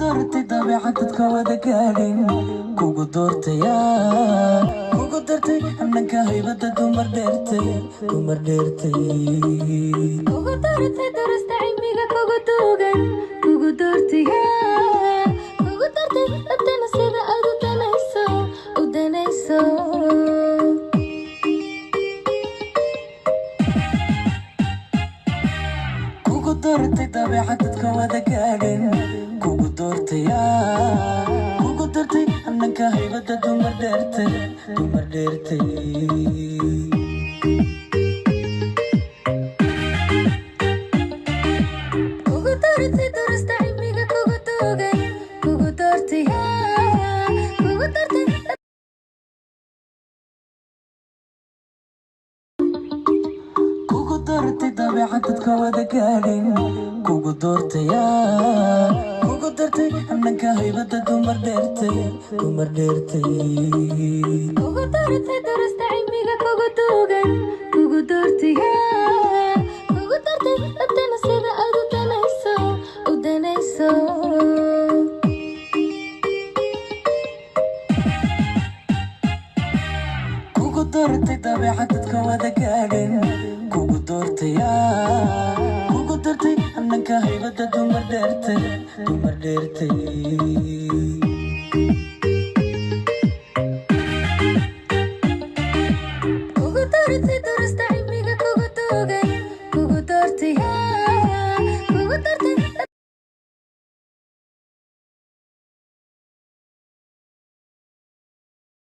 doortay dabeecadadka wada gaadhin kugu doortaya kugu dartay annanka haybada dumar dheertay kugu doortay durasta cilmiga kugu duugan kugu doortaya kugu dartay dadana sida aad u danayso kugu doortay dabeecadadka wada gaadhin kugu doortaya kugu dartay annanka haybada dumar dheertay kugu doortay durasta cilmiga kugu duugan kugu doortaya kugu dartay kugu doortay dabeecadadka wada gaadhin kugu doortaya kugu dartay annanka haybada dumar dheertay kugu doortay durasta cilmiga kugu duugan kugu doortaya kugu dartay dadana sida aad u danayso kugu doortay dabeecadadka wada gaadhin kugu doortaya kugu dartay annanka haybada dumar dheertay